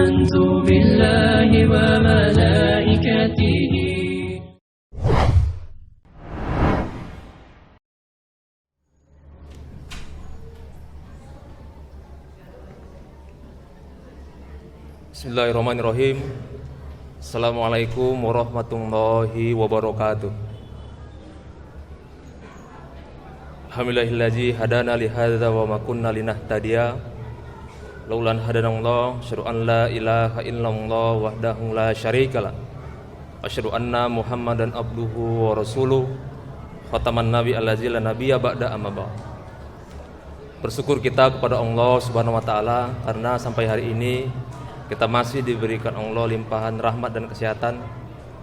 آمنت بالله وملائكته. Bismillahirrahmanirrahim. Assalamualaikum warahmatullahi wabarakatuh. Alhamdulillahillazi hadana li hadza wa ma kunna linahtadiya laulan hadanallah. Asyhadu an la ilaha illallah wahdahu la syarikalah. Asyhadu anna Muhammadan abduhu wa rasuluh. Khataman nabi allazi la nabiyya ba'da amma ba'd. Bersyukur kita kepada Allah Subhanahu wa taala karena sampai hari ini kita masih diberikan Allah limpahan rahmat dan kesehatan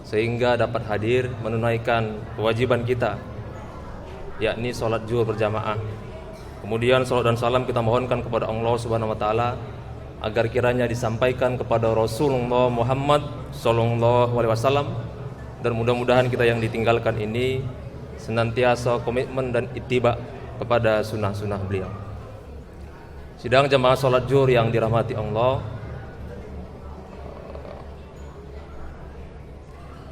sehingga dapat hadir menunaikan kewajiban kita, yakni sholat zuhur berjamaah. Kemudian salat dan salam kita mohonkan kepada Allah Subhanahu wa taala agar kiranya disampaikan kepada Rasulullah Muhammad sallallahu alaihi wasallam, dan mudah-mudahan kita yang ditinggalkan ini senantiasa komitmen dan ittiba kepada sunnah-sunnah beliau. Sidang jamaah sholat zuhur yang dirahmati Allah,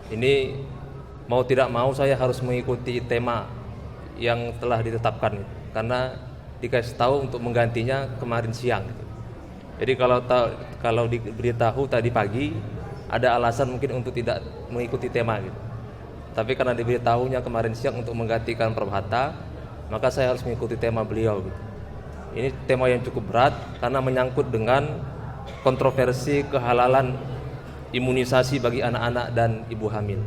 ini mau tidak mau saya harus mengikuti tema yang telah ditetapkan, karena dikasih tahu untuk menggantinya kemarin siang. Jadi kalau diberitahu tadi pagi ada alasan mungkin untuk tidak mengikuti tema gitu. Tapi karena diberitahunya kemarin siang untuk menggantikan Prabhata, maka saya harus mengikuti tema beliau gitu. Ini tema yang cukup berat karena menyangkut dengan kontroversi kehalalan imunisasi bagi anak-anak dan ibu hamil.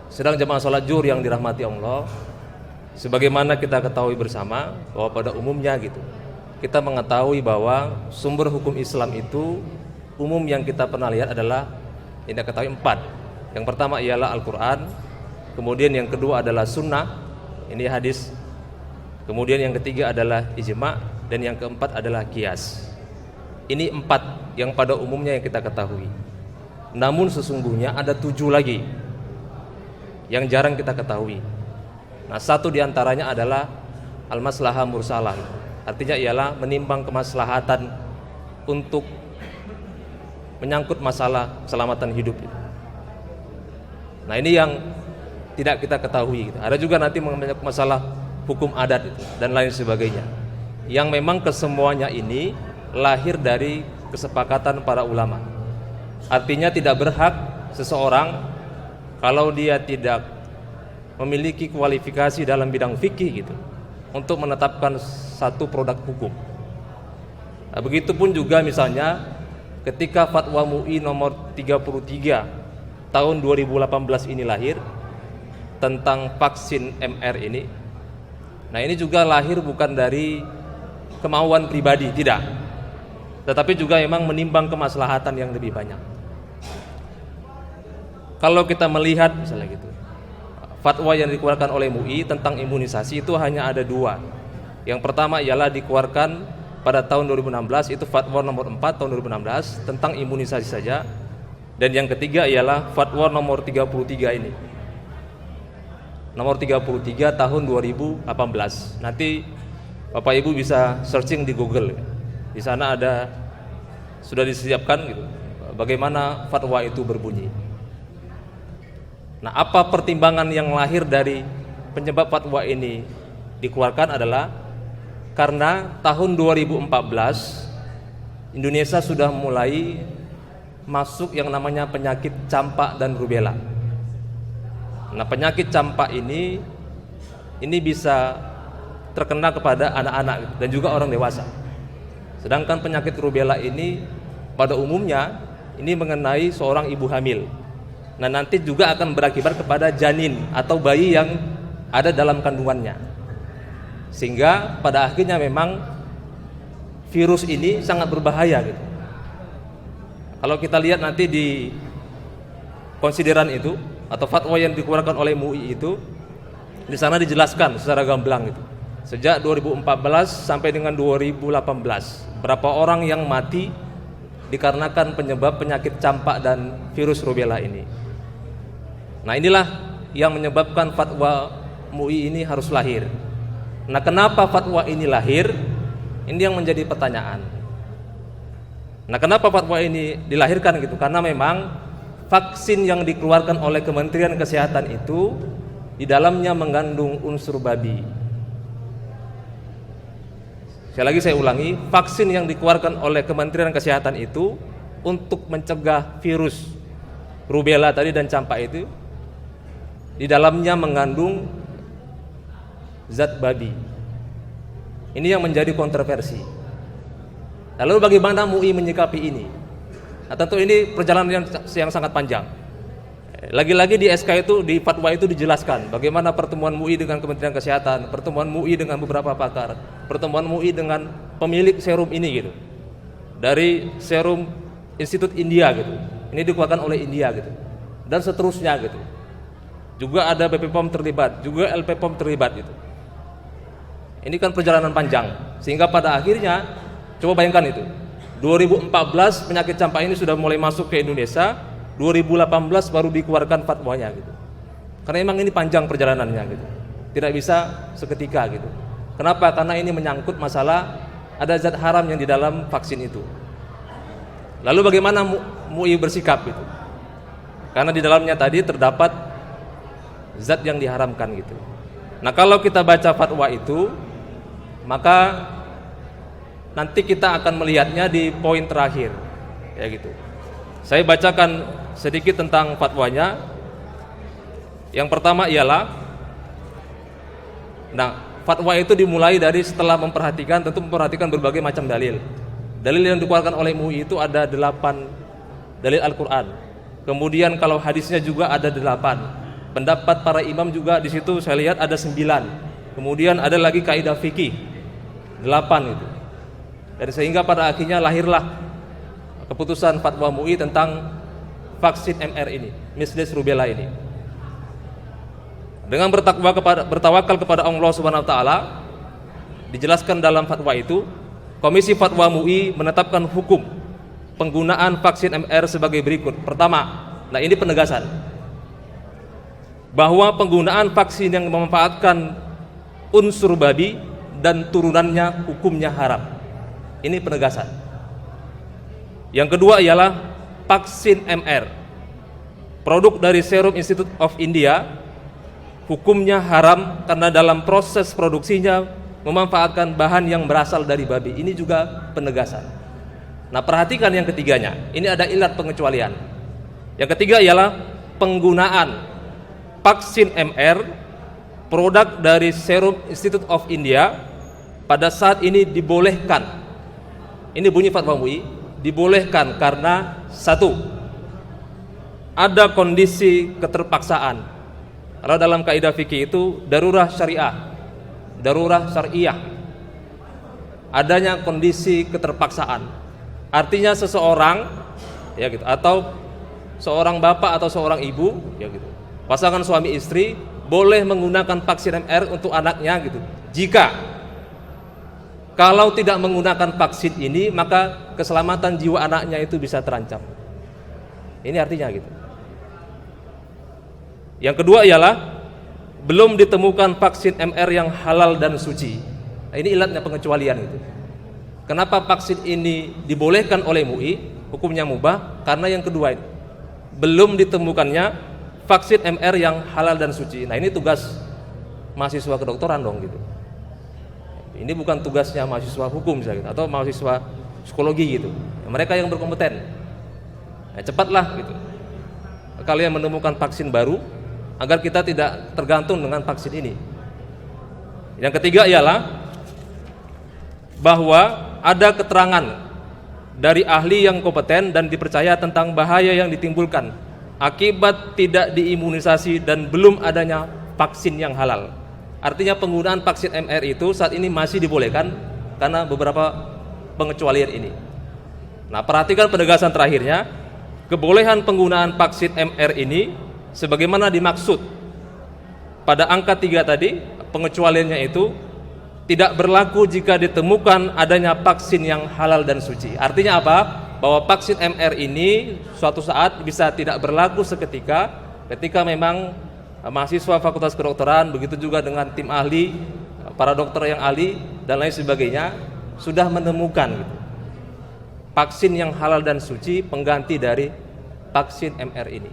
Sedang jemaah sholat zuhur yang dirahmati Allah, sebagaimana kita ketahui bersama bahwa pada umumnya gitu, kita mengetahui bahwa sumber hukum Islam itu umum yang kita pernah lihat adalah yang kita ketahui 4. Yang pertama ialah Al-Quran, kemudian yang kedua adalah Sunnah, ini hadis, kemudian yang ketiga adalah ijma, dan yang keempat adalah qiyas. Ini 4 yang pada umumnya yang kita ketahui. Namun sesungguhnya ada 7 lagi yang jarang kita ketahui. Nah, satu diantaranya adalah al-maslahah mursalah. Artinya ialah menimbang kemaslahatan untuk menyangkut masalah keselamatan hidup. Nah, ini yang tidak kita ketahui. Ada juga nanti mengenai masalah hukum adat dan lain sebagainya, yang memang kesemuanya ini lahir dari kesepakatan para ulama. Artinya tidak berhak seseorang kalau dia tidak memiliki kualifikasi dalam bidang fikih gitu untuk menetapkan satu produk hukum. Nah, begitupun juga misalnya ketika fatwa MUI nomor 33 tahun 2018 ini lahir tentang vaksin MR ini. Nah, ini juga lahir bukan dari kemauan pribadi, tidak, tetapi juga memang menimbang kemaslahatan yang lebih banyak. Kalau kita melihat misalnya gitu, fatwa yang dikeluarkan oleh MUI tentang imunisasi itu hanya ada 2. Yang pertama ialah dikeluarkan pada tahun 2016, itu fatwa nomor 4 tahun 2016 tentang imunisasi saja. Dan yang ketiga ialah fatwa nomor 33 ini, nomor 33 tahun 2018. Nanti Bapak Ibu bisa searching di Google. Di sana ada, sudah disiapkan gitu, bagaimana fatwa itu berbunyi. Nah, apa pertimbangan yang lahir dari penyebab fatwa ini dikeluarkan adalah karena tahun 2014 Indonesia sudah mulai masuk yang namanya penyakit campak dan rubella. Nah, penyakit campak ini bisa terkena kepada anak-anak dan juga orang dewasa. Sedangkan penyakit rubella ini pada umumnya ini mengenai seorang ibu hamil. Nah, nanti juga akan berakibat kepada janin atau bayi yang ada dalam kandungannya. Sehingga pada akhirnya memang virus ini sangat berbahaya gitu. Kalau kita lihat nanti di konsideran itu atau fatwa yang dikeluarkan oleh MUI itu, di sana dijelaskan secara gamblang gitu. Sejak 2014 sampai dengan 2018, berapa orang yang mati dikarenakan penyebab penyakit campak dan virus rubella ini. Nah, inilah yang menyebabkan fatwa MUI ini harus lahir. Nah, kenapa fatwa ini lahir? Ini yang menjadi pertanyaan. Nah, kenapa fatwa ini dilahirkan gitu? Karena memang vaksin yang dikeluarkan oleh Kementerian Kesehatan itu di dalamnya mengandung unsur babi. Sekali lagi saya ulangi, vaksin yang dikeluarkan oleh Kementerian Kesehatan itu untuk mencegah virus rubella tadi dan campak itu di dalamnya mengandung zat babi. Ini yang menjadi kontroversi. Lalu bagaimana MUI menyikapi ini? Nah, tentu ini perjalanan yang sangat panjang. Lagi-lagi di SK itu, di fatwa itu dijelaskan bagaimana pertemuan MUI dengan Kementerian Kesehatan, pertemuan MUI dengan beberapa pakar, pertemuan MUI dengan pemilik serum ini gitu. Dari Serum Institut India gitu. Ini dikeluarkan oleh India gitu. Dan seterusnya gitu. Juga ada BPOM terlibat, juga LPPOM terlibat gitu. Ini kan perjalanan panjang, sehingga pada akhirnya coba bayangkan itu 2014 penyakit campak ini sudah mulai masuk ke Indonesia, 2018 baru dikeluarkan fatwanya gitu. Karena memang ini panjang perjalanannya gitu. Tidak bisa seketika gitu. Kenapa? Karena ini menyangkut masalah ada zat haram yang di dalam vaksin itu. Lalu bagaimana MUI bersikap gitu? Karena di dalamnya tadi terdapat zat yang diharamkan gitu. Nah, kalau kita baca fatwa itu, maka nanti kita akan melihatnya di poin terakhir, ya gitu. Saya bacakan sedikit tentang fatwanya. Yang pertama ialah, fatwa itu dimulai dari setelah memperhatikan berbagai macam dalil. Dalil yang dikeluarkan oleh MUI itu ada 8 dalil Al-Quran. Kemudian kalau hadisnya juga ada 8. Pendapat para imam juga di situ saya lihat ada 9. Kemudian ada lagi kaidah fikih 8 itu. Dan sehingga pada akhirnya lahirlah keputusan fatwa MUI tentang vaksin MR ini, measles rubella ini. Dengan bertawakal kepada Allah Subhanahu wa taala, dijelaskan dalam fatwa itu, Komisi Fatwa MUI menetapkan hukum penggunaan vaksin MR sebagai berikut. Pertama, ini penegasan bahwa penggunaan vaksin yang memanfaatkan unsur babi dan turunannya hukumnya haram. Ini penegasan. Yang kedua ialah vaksin MR, produk dari Serum Institute of India, hukumnya haram karena dalam proses produksinya memanfaatkan bahan yang berasal dari babi. Ini juga penegasan. Nah, perhatikan yang ketiganya. Ini ada ilat pengecualian. Yang ketiga ialah penggunaan vaksin MR, produk dari Serum Institute of India, pada saat ini dibolehkan. Ini bunyi fatwa MUI, dibolehkan karena satu, ada kondisi keterpaksaan. Kalau dalam kaidah fikih itu darurah syariah, darurah syariah, adanya kondisi keterpaksaan. Artinya seseorang, ya gitu, atau seorang bapak atau seorang ibu, ya gitu, pasangan suami istri boleh menggunakan vaksin MR untuk anaknya gitu. Jika kalau tidak menggunakan vaksin ini, maka keselamatan jiwa anaknya itu bisa terancam. Ini artinya gitu. Yang kedua ialah belum ditemukan vaksin MR yang halal dan suci. Nah, ini ilatnya pengecualian itu. Kenapa vaksin ini dibolehkan oleh MUI, hukumnya mubah? Karena yang kedua ini, belum ditemukannya vaksin MR yang halal dan suci. Nah, ini tugas mahasiswa kedokteran dong gitu. Ini bukan tugasnya mahasiswa hukum misalnya, atau mahasiswa psikologi gitu. Mereka yang berkompeten. Nah, cepatlah gitu. Kalian menemukan vaksin baru agar kita tidak tergantung dengan vaksin ini. Yang ketiga ialah bahwa ada keterangan dari ahli yang kompeten dan dipercaya tentang bahaya yang ditimbulkan akibat tidak diimunisasi dan belum adanya vaksin yang halal. Artinya penggunaan vaksin MR itu saat ini masih dibolehkan karena beberapa pengecualian ini. Nah, perhatikan penegasan terakhirnya, kebolehan penggunaan vaksin MR ini sebagaimana dimaksud pada angka 3 tadi, pengecualiannya itu tidak berlaku jika ditemukan adanya vaksin yang halal dan suci. Artinya apa? Bahwa vaksin MR ini suatu saat bisa tidak berlaku seketika ketika memang mahasiswa Fakultas Kedokteran, begitu juga dengan tim ahli, para dokter yang ahli dan lain sebagainya sudah menemukan gitu. vaksin yang halal dan suci pengganti dari vaksin MR ini.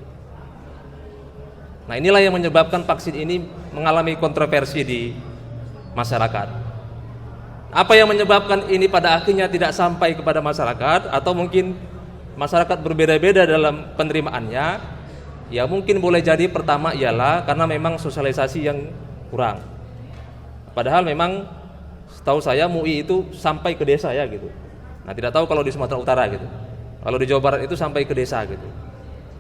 Nah, inilah yang menyebabkan vaksin ini mengalami kontroversi di masyarakat. Apa yang menyebabkan ini pada akhirnya tidak sampai kepada masyarakat, atau mungkin masyarakat berbeda-beda dalam penerimaannya? Ya mungkin boleh jadi pertama ialah karena memang sosialisasi yang kurang. Padahal memang setahu saya MUI itu sampai ke desa ya gitu. Nah, tidak tahu kalau di Sumatera Utara gitu. Kalau di Jawa Barat itu sampai ke desa gitu.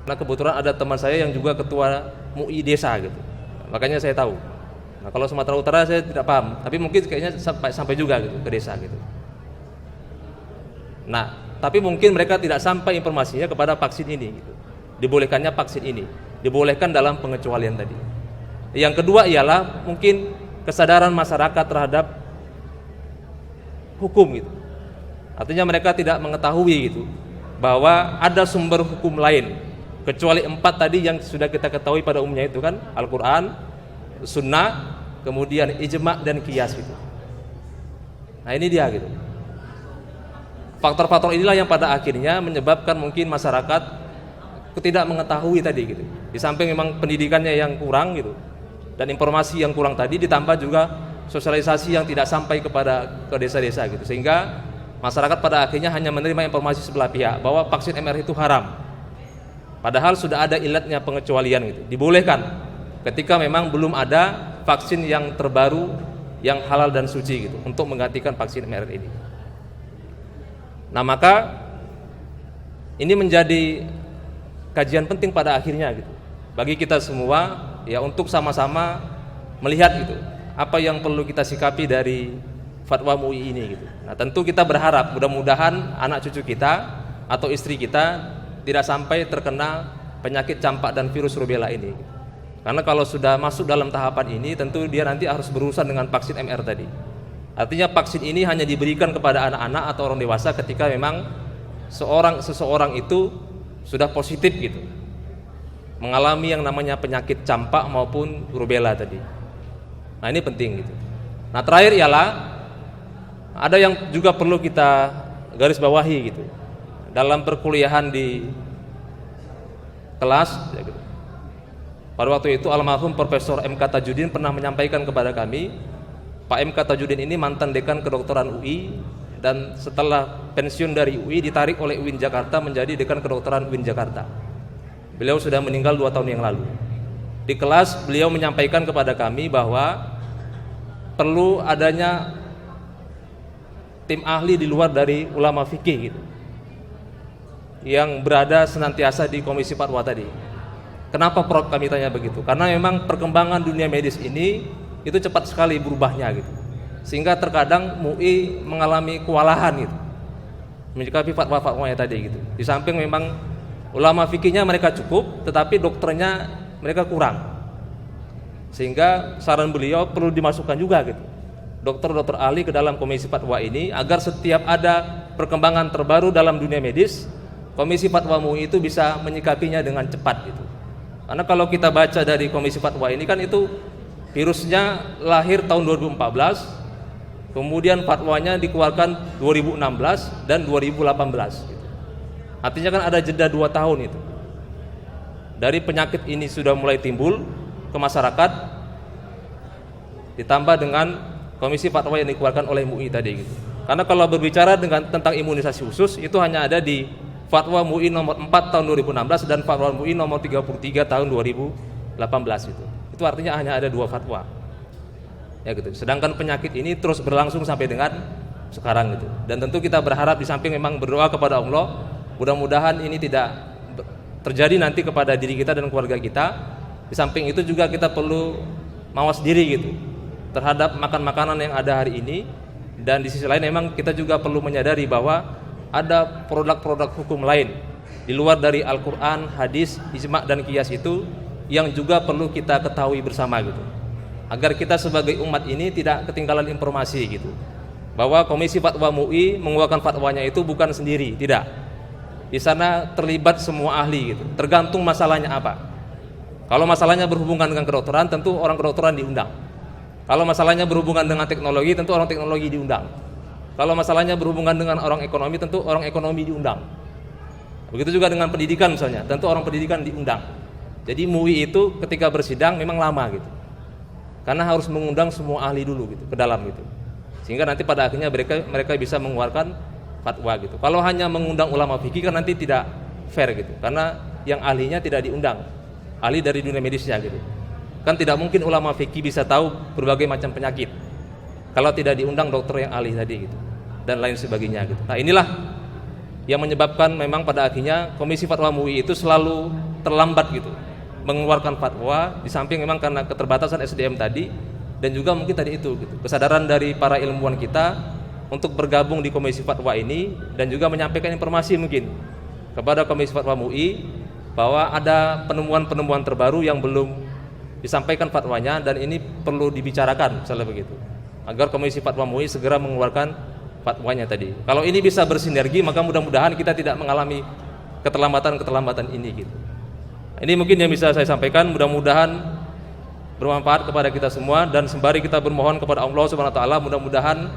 Nah, kebetulan ada teman saya yang juga ketua MUI desa gitu. Makanya saya tahu. Nah, kalau Sumatera Utara saya tidak paham, tapi mungkin kayaknya sampai juga gitu ke desa gitu. Nah, tapi mungkin mereka tidak sampai informasinya kepada vaksin ini gitu. Dibolehkannya vaksin ini, dibolehkan dalam pengecualian tadi. Yang kedua ialah mungkin kesadaran masyarakat terhadap hukum gitu. Artinya mereka tidak mengetahui gitu bahwa ada sumber hukum lain kecuali 4 tadi yang sudah kita ketahui pada umumnya itu kan, Al-Quran, Sunnah, kemudian ijma' dan qiyas gitu. Nah, ini dia gitu. Faktor-faktor inilah yang pada akhirnya menyebabkan mungkin masyarakat tidak mengetahui tadi gitu. Di samping memang pendidikannya yang kurang gitu dan informasi yang kurang tadi, ditambah juga sosialisasi yang tidak sampai ke desa-desa gitu, sehingga masyarakat pada akhirnya hanya menerima informasi sebelah pihak bahwa vaksin MR itu haram. Padahal sudah ada ilatnya pengecualian gitu. Dibolehkan ketika memang belum ada vaksin yang terbaru yang halal dan suci gitu untuk menggantikan vaksin MR ini. Nah, maka ini menjadi kajian penting pada akhirnya gitu bagi kita semua ya, untuk sama-sama melihat gitu apa yang perlu kita sikapi dari fatwa MUI ini gitu. Nah, tentu kita berharap mudah-mudahan anak cucu kita atau istri kita tidak sampai terkena penyakit campak dan virus rubella ini. Karena kalau sudah masuk dalam tahapan ini, tentu dia nanti harus berurusan dengan vaksin MR tadi. Artinya vaksin ini hanya diberikan kepada anak-anak atau orang dewasa ketika memang seseorang itu sudah positif gitu, mengalami yang namanya penyakit campak maupun rubella tadi. Nah, ini penting gitu. Nah, terakhir ialah ada yang juga perlu kita garis bawahi gitu dalam perkuliahan di kelas ya gitu. Pada waktu itu almarhum Profesor M.K. Tajudin pernah menyampaikan kepada kami, Pak M.K. Tajudin ini mantan dekan kedokteran UI dan setelah pensiun dari UI ditarik oleh UIN Jakarta menjadi dekan kedokteran UIN Jakarta. Beliau sudah meninggal 2 tahun yang lalu. Di kelas beliau menyampaikan kepada kami bahwa perlu adanya tim ahli di luar dari ulama fikih gitu, yang berada senantiasa di komisi fatwa tadi. Kenapa Prof kami tanya begitu? Karena memang perkembangan dunia medis ini itu cepat sekali berubahnya gitu, sehingga terkadang MUI mengalami kewalahan gitu menyikapi fatwa-fatwanya tadi gitu. Di samping memang ulama fikihnya mereka cukup, tetapi dokternya mereka kurang, sehingga saran beliau perlu dimasukkan juga gitu dokter-dokter ahli ke dalam komisi fatwa ini, agar setiap ada perkembangan terbaru dalam dunia medis, komisi fatwa MUI itu bisa menyikapinya dengan cepat gitu. Karena kalau kita baca dari komisi fatwa ini kan itu virusnya lahir tahun 2014, kemudian fatwanya dikeluarkan 2016 dan 2018 gitu. Artinya kan ada jeda 2 tahun itu. Dari penyakit ini sudah mulai timbul ke masyarakat, ditambah dengan komisi fatwa yang dikeluarkan oleh MUI tadi gitu. Karena kalau berbicara tentang imunisasi khusus itu hanya ada di Fatwa MUI nomor 4 tahun 2016 dan Fatwa MUI nomor 33 tahun 2018 itu. Itu artinya hanya ada 2 fatwa. Ya gitu. Sedangkan penyakit ini terus berlangsung sampai dengan sekarang gitu. Dan tentu kita berharap di samping memang berdoa kepada Allah, mudah-mudahan ini tidak terjadi nanti kepada diri kita dan keluarga kita. Di samping itu juga kita perlu mawas diri gitu terhadap makan-makanan yang ada hari ini. Dan di sisi lain memang kita juga perlu menyadari bahwa ada produk-produk hukum lain di luar dari Al-Quran, hadis, ijma' dan qiyas itu yang juga perlu kita ketahui bersama gitu, agar kita sebagai umat ini tidak ketinggalan informasi gitu, bahwa komisi fatwa MUI mengeluarkan fatwanya itu bukan sendiri, tidak. Di sana terlibat semua ahli gitu, tergantung masalahnya apa. Kalau masalahnya berhubungan dengan kedokteran, tentu orang kedokteran diundang. Kalau masalahnya berhubungan dengan teknologi, tentu orang teknologi diundang. Kalau masalahnya berhubungan dengan orang ekonomi, tentu orang ekonomi diundang. Begitu juga dengan pendidikan misalnya, tentu orang pendidikan diundang. Jadi MUI itu ketika bersidang memang lama gitu, karena harus mengundang semua ahli dulu gitu ke dalam gitu, sehingga nanti pada akhirnya mereka bisa mengeluarkan fatwa gitu. Kalau hanya mengundang ulama fikih kan nanti tidak fair gitu, karena yang ahlinya tidak diundang, ahli dari dunia medisnya gitu. Kan tidak mungkin ulama fikih bisa tahu berbagai macam penyakit kalau tidak diundang dokter yang ahli tadi gitu, dan lain sebagainya gitu. Nah inilah yang menyebabkan memang pada akhirnya Komisi Fatwa MUI itu selalu terlambat gitu mengeluarkan fatwa, di samping memang karena keterbatasan SDM tadi, dan juga mungkin tadi itu gitu, kesadaran dari para ilmuwan kita untuk bergabung di Komisi Fatwa ini dan juga menyampaikan informasi mungkin kepada Komisi Fatwa MUI bahwa ada penemuan-penemuan terbaru yang belum disampaikan fatwanya dan ini perlu dibicarakan misalnya begitu, agar Komisi Fatwa MUI segera mengeluarkan fatwanya tadi. Kalau ini bisa bersinergi, maka mudah-mudahan kita tidak mengalami keterlambatan ini gitu. Ini mungkin yang bisa saya sampaikan, mudah-mudahan bermanfaat kepada kita semua, dan sembari kita bermohon kepada Allah Subhanahu wa taala, mudah-mudahan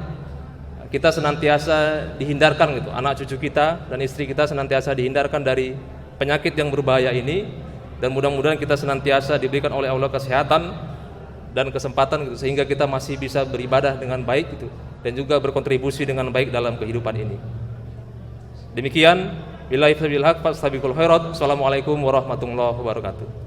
kita senantiasa dihindarkan gitu, anak cucu kita dan istri kita senantiasa dihindarkan dari penyakit yang berbahaya ini, dan mudah-mudahan kita senantiasa diberikan oleh Allah kesehatan dan kesempatan gitu, sehingga kita masih bisa beribadah dengan baik gitu, dan juga berkontribusi dengan baik dalam kehidupan ini. Demikian, billahi taufiq wal haq, fastabiqul khairat. Assalamualaikum warahmatullahi wabarakatuh.